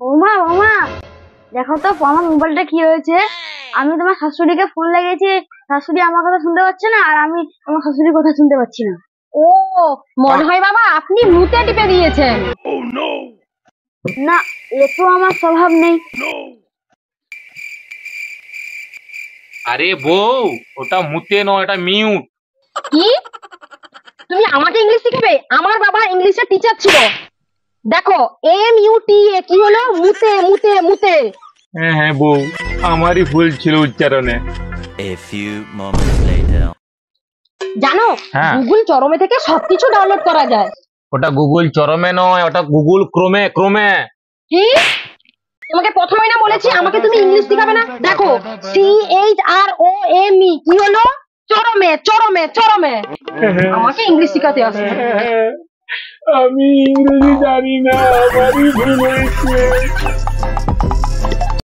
ওমা ওমা, দেখো তো আমার মোবাইলটা কি হয়েছে। আমি তোমার শাশুড়িকে ফোন লাগিয়েছি, শাশুড়ি আমার কথা শুনতে পাচ্ছে না, আর আমি আমার শাশুড়ির কথা শুনতে পাচ্ছি না। ও, মনে হয় বাবা আপনি মুতে টিপে দিয়েছেন। না, এ তো আমার স্বভাব নেই। আরে বউ, ওটা মুতে নয়, এটা মিউট। কি? তুমি আমাকে ইংলিশ শিখাবে? আমার বাবা ইংলিশের টিচার ছিল। দেখো, MUTE কি হলো? মুতে মুতে মুতে। হ্যাঁ হ্যাঁ বউ, আমারই ভুল ছিল উচ্চারণে। A few moments later. জানো, হ্যাঁ। গুগল চরমে থেকে সবকিছু ডাউনলোড করা যায়। ওটা গুগল চরমে নয়, ওটা গুগল ক্রোমে ক্রোমে। কি? তোমাকে প্রথমেই না বলেছি আমাকে তুমি ইংলিশ শিখাবে না? দেখো, CHROME কি হলো? চরমে চরমে চরমে। আমাকে ইংলিশ শিখাতে আসে। আমি ইংরেজি জানি না, আমারই ভুল হয়েছে।